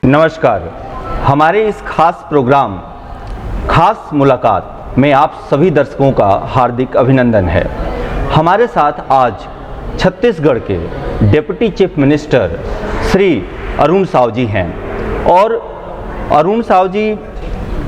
नमस्कार। हमारे इस खास प्रोग्राम खास मुलाकात में आप सभी दर्शकों का हार्दिक अभिनंदन है। हमारे साथ आज छत्तीसगढ़ के deputy chief minister Shri Arun Sao ji हैं और अरुण साव जी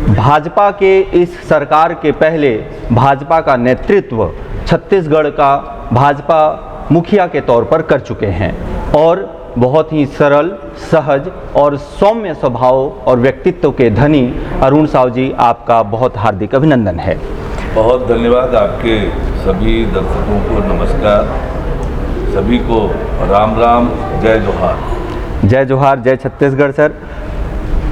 भाजपा के इस सरकार के पहले भाजपा का नेतृत्व छत्तीसगढ़ का भाजपा मुखिया के तौर पर कर चुके हैं और बहुत ही सरल, सहज और सौम्य स्वभाव और व्यक्तित्व के धनी अरुण साव जी, आपका बहुत हार्दिक अभिनंदन है। बहुत धन्यवाद। आपके सभी दर्शकों को नमस्कार, सभी को राम राम, जय जोहार। जय जोहार, जय छत्तीसगढ़। सर,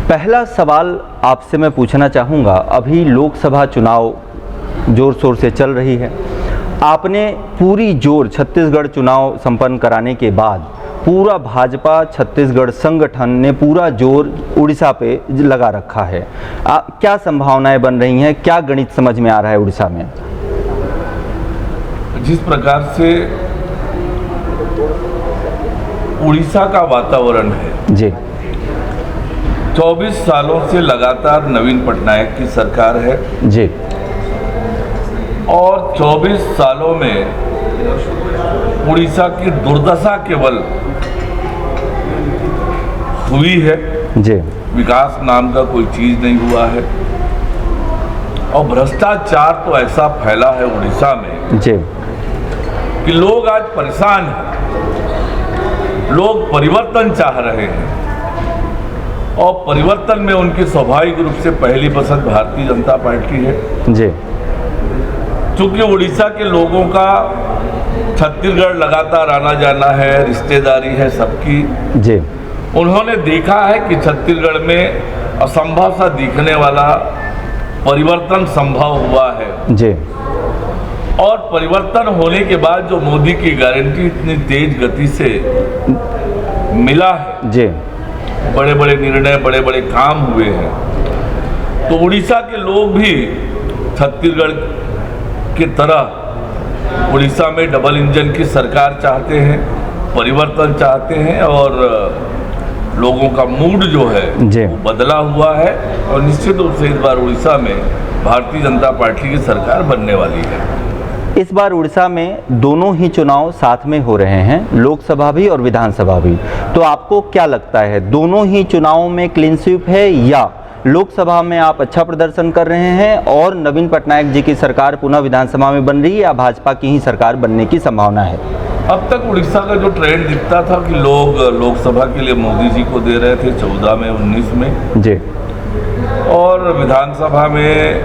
पहला सवाल आपसे मैं पूछना चाहूँगा, अभी लोकसभा चुनाव जोर शोर से चल रही है। आपने पूरी जोर छत्तीसगढ़ चुनाव संपन्न कराने के बाद पूरा भाजपा छत्तीसगढ़ संगठन ने पूरा जोर उड़ीसा पे लगा रखा है। क्या संभावनाएं बन रही हैं, क्या गणित समझ में आ रहा है उड़ीसा में? जिस प्रकार से उड़ीसा का वातावरण है जी, 24 सालों से लगातार नवीन पटनायक की सरकार है जी, और 24 सालों में उड़ीसा की दुर्दशा केवल हुई है जी, विकास नाम का कोई चीज नहीं हुआ है और भ्रष्टाचार तो ऐसा फैला है उड़ीसा में जी, कि लोग आज परेशान हैं। लोग परिवर्तन चाह रहे हैं और परिवर्तन में उनकी स्वाभाविक रूप से पहली पसंद भारतीय जनता पार्टी है जी। चूंकि उड़ीसा के लोगों का छत्तीसगढ़ लगातार आना जाना है, रिश्तेदारी है सबकी जी, उन्होंने देखा है कि छत्तीसगढ़ में असंभव सा दिखने वाला परिवर्तन संभव हुआ है जी, और परिवर्तन होने के बाद जो मोदी की गारंटी इतनी तेज गति से मिला है जी, बड़े बड़े निर्णय, बड़े बड़े काम हुए हैं, तो उड़ीसा के लोग भी छत्तीसगढ़ की तरह उड़ीसा में डबल इंजन की सरकार चाहते हैं, परिवर्तन चाहते हैं और लोगों का मूड जो है वो बदला हुआ है और निश्चित रूप से इस बार उड़ीसा में भारतीय जनता पार्टी की सरकार बनने वाली है। इस बार उड़ीसा में दोनों ही चुनाव साथ में हो रहे हैं, लोकसभा भी और विधानसभा भी। तो आपको क्या लगता है, दोनों ही चुनावों में क्लीन स्वीप है या लोकसभा में आप अच्छा प्रदर्शन कर रहे हैं और नवीन पटनायक जी की सरकार पुनः विधानसभा में बन रही है या भाजपा की ही सरकार बनने की संभावना है? अब तक उड़ीसा का जो ट्रेंड दिखता था कि लोग लोकसभा के लिए मोदी जी को दे रहे थे 14 में, 19 में जी, और विधानसभा में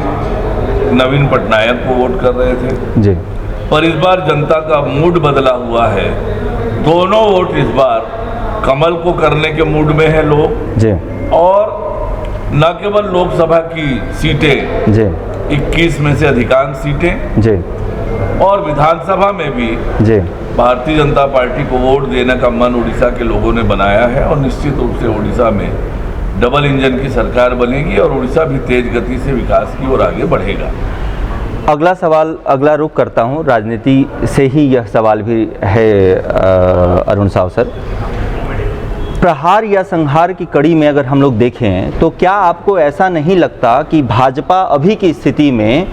नवीन पटनायक को वोट कर रहे थे जी, पर इस बार जनता का मूड बदला हुआ है। दोनों वोट इस बार कमल को करने के मूड में है लोग जी, और न केवल लोकसभा की सीटें जी, 21 में से अधिकांश सीटें जी, और विधानसभा में भी जी, भारतीय जनता पार्टी को वोट देने का मन उड़ीसा के लोगों ने बनाया है और निश्चित रूप से उड़ीसा में डबल इंजन की सरकार बनेगी और उड़ीसा भी तेज गति से विकास की ओर आगे बढ़ेगा। अगला सवाल, अगला रुख करता हूँ, राजनीति से ही यह सवाल भी है अरुण साव सर। प्रहार या संहार की कड़ी में अगर हम लोग देखें तो क्या आपको ऐसा नहीं लगता कि भाजपा अभी की स्थिति में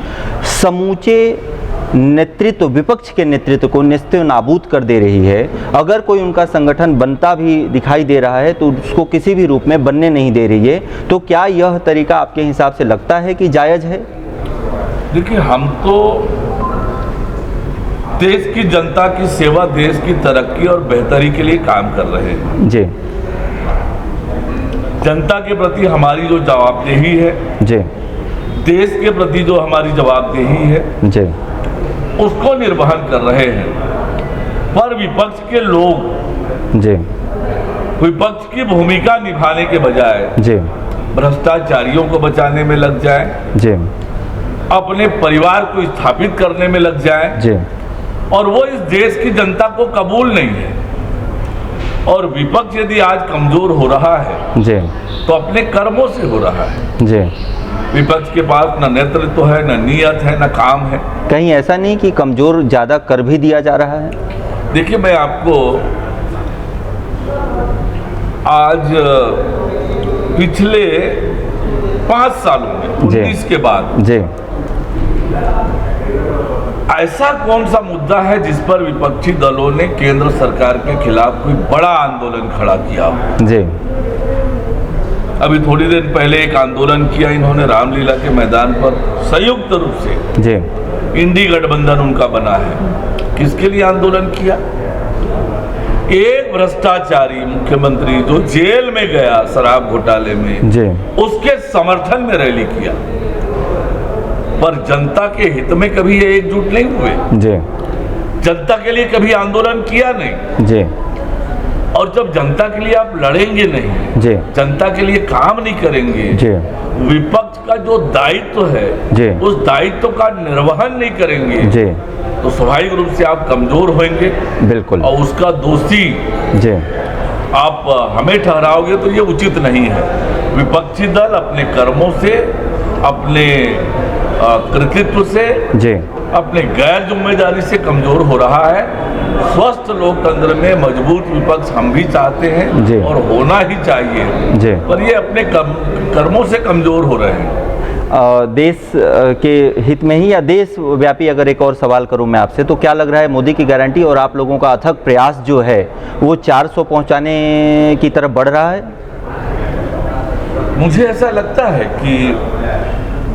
समूचे नेतृत्व, विपक्ष के नेतृत्व को निस्ते नाबूद कर दे रही है? अगर कोई उनका संगठन बनता भी दिखाई दे रहा है तो उसको किसी भी रूप में बनने नहीं दे रही है, तो क्या यह तरीका आपके हिसाब से लगता है कि जायज़ है? देखिए, हम तो देश की जनता की सेवा, देश की तरक्की और बेहतरी के लिए काम कर रहे हैं जी, जनता के प्रति हमारी जो जवाबदेही है जी, देश के प्रति जो हमारी जवाबदेही है जी, उसको निर्वहन कर रहे हैं। पर विपक्ष के लोग जी, विपक्ष की भूमिका निभाने के बजाय जी, भ्रष्टाचारियों को बचाने में लग जाए, जी, अपने परिवार को स्थापित करने में लग जाए जी, और वो इस देश की जनता को कबूल नहीं है। और विपक्ष यदि आज कमजोर हो रहा है जी, तो अपने कर्मों से हो रहा है। जी। विपक्ष के पास न नेतृत्व है, न नियत है, न काम है। कहीं ऐसा नहीं कि कमजोर ज़्यादा कर भी दिया जा रहा है? देखिए, मैं आपको आज पिछले 5 सालों में, 19 के बाद जी ऐसा कौन सा मुद्दा है जिस पर विपक्षी दलों ने केंद्र सरकार के खिलाफ कोई बड़ा आंदोलन खड़ा किया हो? जी अभी थोड़ी देर पहले एक आंदोलन किया इन्होंने रामलीला के मैदान पर, संयुक्त रूप से जी इंडी गठबंधन उनका बना है। किसके लिए आंदोलन किया? एक भ्रष्टाचारी मुख्यमंत्री जो जेल में गया शराब घोटाले में, जी उसके समर्थन में रैली किया, पर जनता के हित में कभी ये एकजुट नहीं हुए, जी जनता के लिए कभी आंदोलन किया नहीं। जी और जब जनता के लिए आप लड़ेंगे नहीं, जी जनता के लिए काम नहीं करेंगे, जी विपक्ष का जो दायित्व है जी उस दायित्व का निर्वहन नहीं करेंगे, जी तो स्वाभाविक रूप से आप कमजोर होंगे बिल्कुल और उसका दोषी जी आप हमें ठहराओगे तो ये उचित नहीं है। विपक्षी दल अपने कर्मों से, अपने कृतित्व से, जी अपने गैर जिम्मेदारी से कमजोर हो रहा है। स्वस्थ लोकतंत्र में मजबूत विपक्ष हम भी चाहते हैं जी। और होना ही चाहिए जी। पर ये अपने कर्मों से कमजोर हो रहे हैं। देश के हित में ही या देश व्यापी अगर एक और सवाल करूं मैं आपसे, तो क्या लग रहा है मोदी की गारंटी और आप लोगों का अथक प्रयास जो है वो 400 पहुंचाने की तरफ बढ़ रहा है? मुझे ऐसा लगता है कि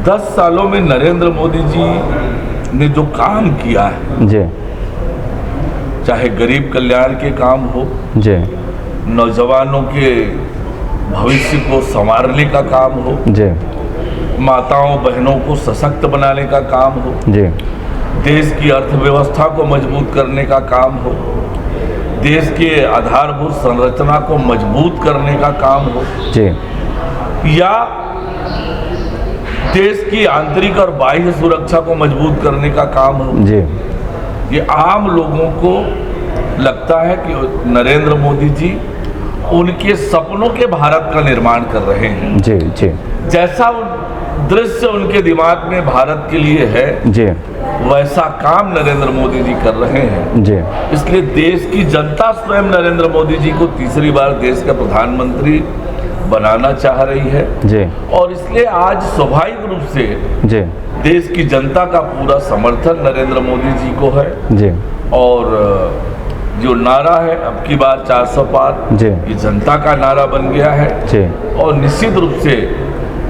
10 सालों में नरेंद्र मोदी जी ने जो काम किया है, जी चाहे गरीब कल्याण के काम हो, जी नौजवानों के भविष्य को संवारने का काम हो, जी माताओं बहनों को सशक्त बनाने का काम हो, जी देश की अर्थव्यवस्था को मजबूत करने का काम हो, देश के आधारभूत संरचना को मजबूत करने का काम हो, जी या देश की आंतरिक और बाह्य सुरक्षा को मजबूत करने का काम हो, जी ये आम लोगों को लगता है कि नरेंद्र मोदी जी उनके सपनों के भारत का निर्माण कर रहे हैं। जी जी जैसा दृश्य उनके दिमाग में भारत के लिए है, जी वैसा काम नरेंद्र मोदी जी कर रहे हैं। जी इसलिए देश की जनता स्वयं नरेंद्र मोदी जी को तीसरी बार देश का प्रधानमंत्री बनाना चाह रही है, जी और इसलिए आज स्वाभाविक रूप से जी देश की जनता का पूरा समर्थन नरेंद्र मोदी जी को है। जी और जो नारा है अब की बार 400 पार, जी ये जनता का नारा बन गया है जी और निश्चित रूप से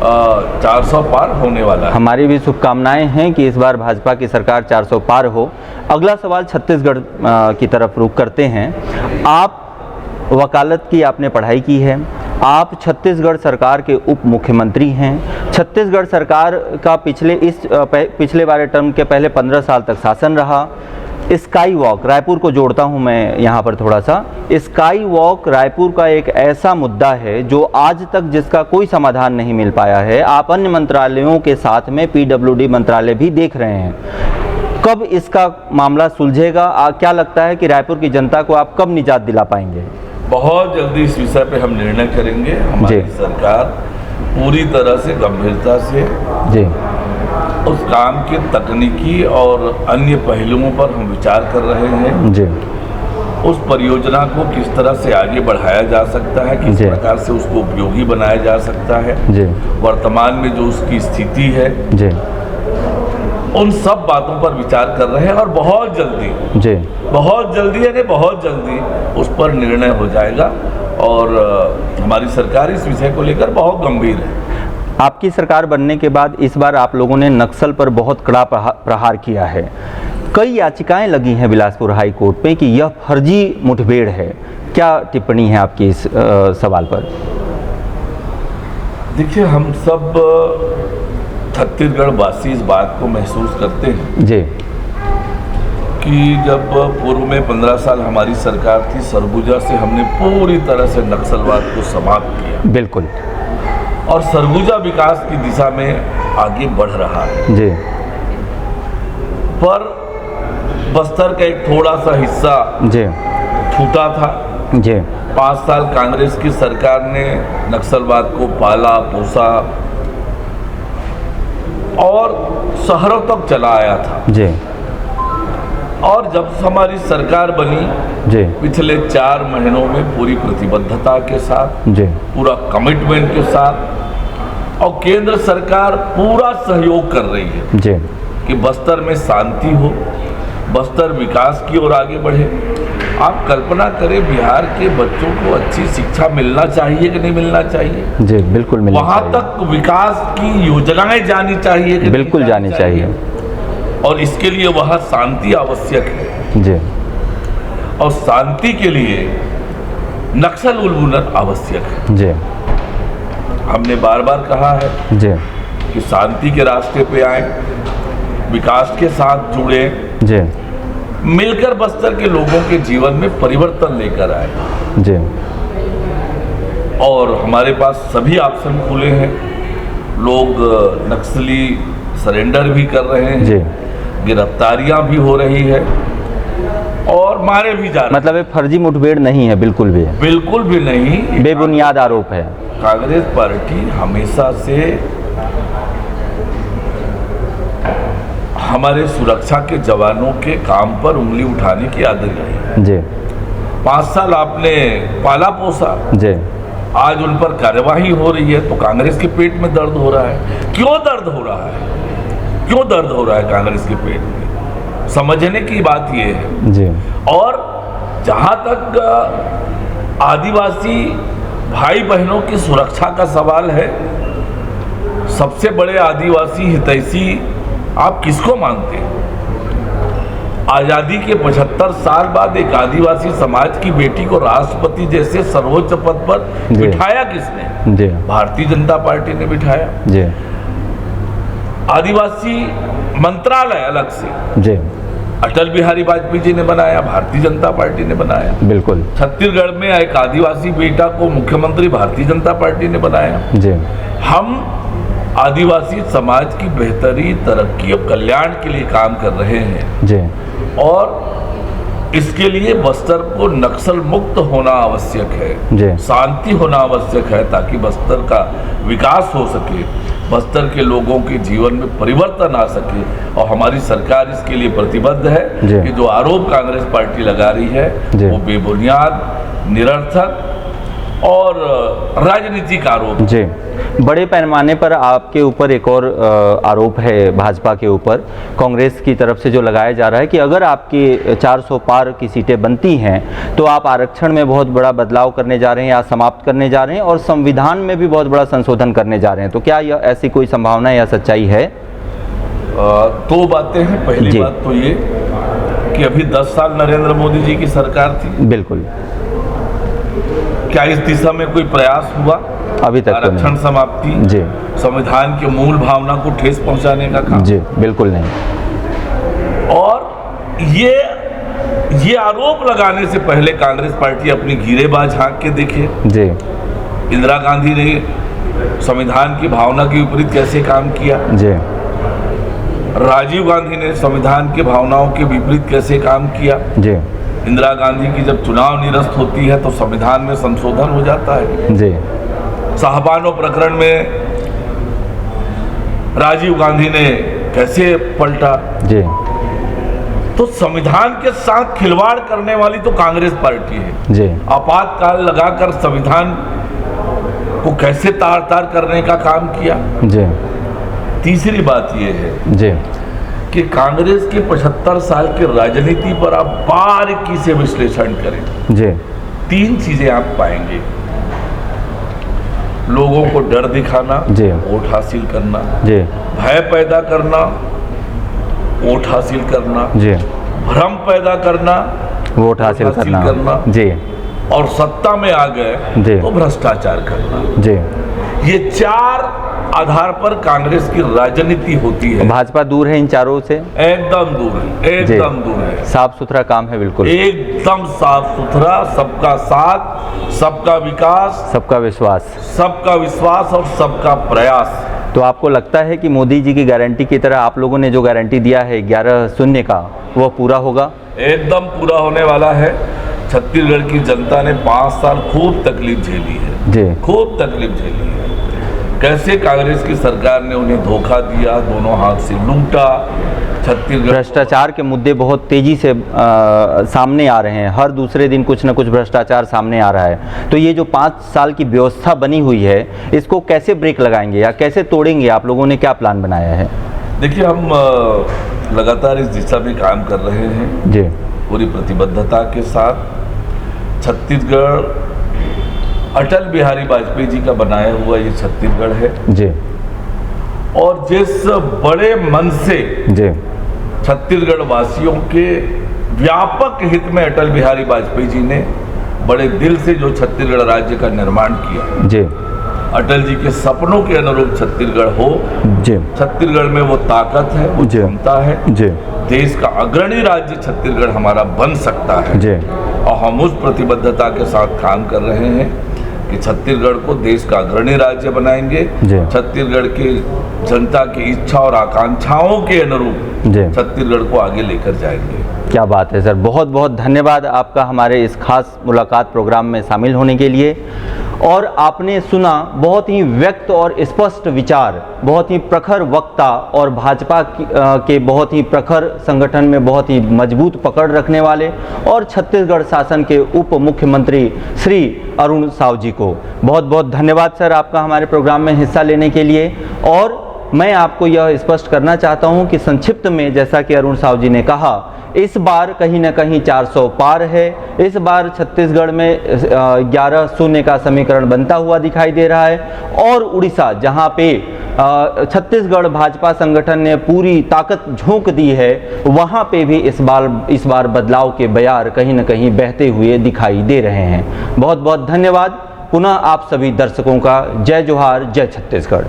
400 पार होने वाला है। हमारी भी शुभकामनाएं हैं कि इस बार भाजपा की सरकार 400 पार हो। अगला सवाल छत्तीसगढ़ की तरफ रुख करते हैं। आप वकालत की आपने पढ़ाई की है, आप छत्तीसगढ़ सरकार के उप मुख्यमंत्री हैं। छत्तीसगढ़ सरकार का पिछले वाले टर्म के पहले 15 साल तक शासन रहा। स्काई वॉक, रायपुर को जोड़ता हूं मैं यहाँ पर थोड़ा सा, स्काई वॉक रायपुर का एक ऐसा मुद्दा है जो आज तक जिसका कोई समाधान नहीं मिल पाया है। आप अन्य मंत्रालयों के साथ में पीडब्ल्यूडी मंत्रालय भी देख रहे हैं, कब इसका मामला सुलझेगा? क्या लगता है कि रायपुर की जनता को आप कब निजात दिला पाएंगे? बहुत जल्दी इस विषय पे हम निर्णय करेंगे। हमारी सरकार पूरी तरह से गंभीरता से जी उस काम के तकनीकी और अन्य पहलुओं पर हम विचार कर रहे हैं। जी उस परियोजना को किस तरह से आगे बढ़ाया जा सकता है, किस प्रकार से उसको उपयोगी बनाया जा सकता है, जी वर्तमान में जो उसकी स्थिति है, जी उन सब बातों पर विचार कर रहे हैं और बहुत जल्दी यानी बहुत जल्दी उस पर निर्णय हो जाएगा। और हमारी सरकार इस विषय को लेकर बहुत गंभीर है। आपकी सरकार बनने के बाद इस बार आप लोगों ने नक्सल पर बहुत कड़ा प्रहार किया है। कई याचिकाएं लगी हैं बिलासपुर हाई कोर्ट में कि यह फर्जी मुठभेड़ है। क्या टिप्पणी है आपकी इस सवाल पर? देखिए, हम सब छत्तीसगढ़ वासी इस बात को महसूस करते हैं जी कि जब पूर्व में 15 साल हमारी सरकार थी, सरगुजा से हमने पूरी तरह से नक्सलवाद को समाप्त किया। बिल्कुल। और सरगुजा विकास की दिशा में आगे बढ़ रहा है जी। पर बस्तर का एक थोड़ा सा हिस्सा जी छूटा था जी। 5 साल कांग्रेस की सरकार ने नक्सलवाद को पाला पोसा और शहरों तक चला आया था। जी। और जब से हमारी सरकार बनी जी पिछले 4 महीनों में पूरी प्रतिबद्धता के साथ, जी पूरा कमिटमेंट के साथ और केंद्र सरकार पूरा सहयोग कर रही है जी कि बस्तर में शांति हो, बस्तर विकास की ओर आगे बढ़े। आप कल्पना करें, बिहार के बच्चों को अच्छी शिक्षा मिलना चाहिए कि नहीं मिलना चाहिए? जी बिल्कुल मिलना वहाँ चाहिए। तक विकास की योजनाएं जानी चाहिए कि बिल्कुल नहीं जानी चाहिए। और इसके लिए वहाँ शांति आवश्यक है जी और शांति के लिए नक्सल उन्मूलन आवश्यक है। जी हमने बार बार कहा है जी कि शांति के रास्ते पे आए, विकास के साथ जुड़े, जी मिलकर बस्तर के लोगों के जीवन में परिवर्तन लेकर आए। जी और हमारे पास सभी ऑप्शन खुले हैं। लोग नक्सली सरेंडर भी कर रहे हैं, जी गिरफ्तारियां भी हो रही है और मारे भी जा रहे हैं। मतलब ये फर्जी मुठभेड़ नहीं है, बिल्कुल भी बिल्कुल भी नहीं, बेबुनियाद आरोप है। कांग्रेस पार्टी हमेशा से हमारे सुरक्षा के जवानों के काम पर उंगली उठाने की आदत रही है। जी 5 साल आपने पाला पोसा, जी आज उन पर कार्यवाही हो रही है तो कांग्रेस के पेट में दर्द हो रहा है। क्यों दर्द हो रहा है? क्यों दर्द हो रहा है कांग्रेस के पेट में? समझने की बात यह है। जी और जहां तक आदिवासी भाई बहनों की सुरक्षा का सवाल है, सबसे बड़े आदिवासी हितैषी आप किसको मानते हैं? आजादी के 75 साल बाद एक आदिवासी समाज की बेटी को राष्ट्रपति जैसे सर्वोच्च पद पर जी। बिठाया किसने? जी भारतीय जनता पार्टी ने बिठाया। जी आदिवासी मंत्रालय अलग से जी अटल बिहारी वाजपेयी जी ने बनाया, भारतीय जनता पार्टी ने बनाया। बिल्कुल छत्तीसगढ़ में एक आदिवासी बेटा को मुख्यमंत्री भारतीय जनता पार्टी ने बनाया। जी हम आदिवासी समाज की बेहतरी, तरक्की और कल्याण के लिए काम कर रहे हैं जी और इसके लिए बस्तर को नक्सल मुक्त होना आवश्यक है, जी शांति होना आवश्यक है ताकि बस्तर का विकास हो सके, बस्तर के लोगों के जीवन में परिवर्तन आ सके। और हमारी सरकार इसके लिए प्रतिबद्ध है जी। कि जो आरोप कांग्रेस पार्टी लगा रही है जी। वो बेबुनियाद, निरर्थक और राजनीतिक आरोप। जी बड़े पैमाने पर आपके ऊपर एक और आरोप है भाजपा के ऊपर, कांग्रेस की तरफ से जो लगाया जा रहा है कि अगर आपकी 400 पार की सीटें बनती हैं तो आप आरक्षण में बहुत बड़ा बदलाव करने जा रहे हैं या समाप्त करने जा रहे हैं और संविधान में भी बहुत बड़ा संशोधन करने जा रहे हैं। तो क्या यह ऐसी कोई संभावना या सच्चाई है? 2 बातें हैं। पहली जी। बात तो ये कि अभी 10 साल नरेंद्र मोदी जी की सरकार थी, बिल्कुल क्या इस दिशा में कोई प्रयास हुआ? अभी तक तो आरक्षण नहीं। समाप्ति, जी संविधान के मूल भावना को ठेस पहुंचाने का काम। जी बिल्कुल नहीं। और ये आरोप लगाने से पहले कांग्रेस पार्टी अपनी गिरेबाज झांक के देखे। जी इंदिरा गांधी ने संविधान की भावना के विपरीत कैसे काम किया, जी राजीव गांधी ने संविधान की भावनाओं के विपरीत कैसे काम किया। जी इंदिरा गांधी की जब चुनाव निरस्त होती है तो संविधान में संशोधन हो जाता है। जी साहबानो प्रकरण में राजीव गांधी ने कैसे पलटा। जी तो संविधान के साथ खिलवाड़ करने वाली तो कांग्रेस पार्टी है। जी आपातकाल लगाकर संविधान को कैसे तार तार करने का काम किया। जी तीसरी बात यह है जी कि कांग्रेस के 75 साल की राजनीति पर आप बारीकी से विश्लेषण करें, जी 3 चीजें आप पाएंगे। लोगों को डर दिखाना, जी। वोट हासिल करना, जी भय पैदा करना, वोट हासिल करना, जी भ्रम पैदा करना, वोट हासिल करना। जी और सत्ता में आ गए जी। तो भ्रष्टाचार करना। जी ये 4 आधार पर कांग्रेस की राजनीति होती है। भाजपा दूर है इन चारों से? एकदम दूर है, एकदम दूर है। साफ सुथरा काम है, बिल्कुल एकदम साफ सुथरा, सबका साथ, सबका विकास, सबका विश्वास। सबका विश्वास और सबका प्रयास। तो आपको लगता है कि मोदी जी की गारंटी की तरह आप लोगों ने जो गारंटी दिया है 11-0 का, वह पूरा होगा? एकदम पूरा होने वाला है। छत्तीसगढ़ की जनता ने 5 साल खूब तकलीफ झेली है जी खूब तकलीफ झेली है। कैसे कांग्रेस की सरकार ने उन्हें धोखा दिया, दोनों हाथ से लूटा, छत्तीसगढ़ भ्रष्टाचार के मुद्दे बहुत तेजी से सामने आ रहे हैं। हर दूसरे दिन कुछ न कुछ भ्रष्टाचार सामने आ रहा है। तो ये जो 5 साल की व्यवस्था बनी हुई है, इसको कैसे ब्रेक लगाएंगे या कैसे तोड़ेंगे? आप लोगों ने क्या प्लान बनाया है? देखिए, हम लगातार इस दिशा में काम कर रहे हैं जी पूरी प्रतिबद्धता के साथ। छत्तीसगढ़ अटल बिहारी वाजपेयी जी का बनाया हुआ ये छत्तीसगढ़ है जी, और जिस बड़े मन से जी छत्तीसगढ़ वासियों के व्यापक हित में अटल बिहारी वाजपेयी जी ने बड़े दिल से जो छत्तीसगढ़ राज्य का निर्माण किया, जी अटल जी के सपनों के अनुरूप छत्तीसगढ़ हो। जी छत्तीसगढ़ में वो ताकत है, वो जी क्षमता है, जी देश का अग्रणी राज्य छत्तीसगढ़ हमारा बन सकता है। जी और हम उस प्रतिबद्धता के साथ काम कर रहे हैं कि छत्तीसगढ़ को देश का अग्रणी राज्य बनाएंगे। जी। छत्तीसगढ़ की जनता की इच्छा और आकांक्षाओं के अनुरूप जी। छत्तीसगढ़ को आगे लेकर जाएंगे। क्या बात है सर, बहुत बहुत धन्यवाद आपका हमारे इस खास मुलाकात प्रोग्राम में शामिल होने के लिए। और आपने सुना बहुत ही व्यक्त और स्पष्ट विचार, बहुत ही प्रखर वक्ता और भाजपा के बहुत ही प्रखर संगठन में बहुत ही मजबूत पकड़ रखने वाले और छत्तीसगढ़ शासन के उप मुख्यमंत्री श्री अरुण साव जी को बहुत बहुत धन्यवाद सर आपका हमारे प्रोग्राम में हिस्सा लेने के लिए। और मैं आपको यह स्पष्ट करना चाहता हूं कि संक्षिप्त में, जैसा कि अरुण साव जी ने कहा, इस बार कहीं ना कहीं 400 पार है। इस बार छत्तीसगढ़ में 11 शून्य का समीकरण बनता हुआ दिखाई दे रहा है। और उड़ीसा, जहां पे छत्तीसगढ़ भाजपा संगठन ने पूरी ताकत झोंक दी है, वहां पे भी इस बार बदलाव के बयार कहीं ना कहीं बहते हुए दिखाई दे रहे हैं। बहुत बहुत धन्यवाद पुनः आप सभी दर्शकों का। जय जोहार, जय छत्तीसगढ़।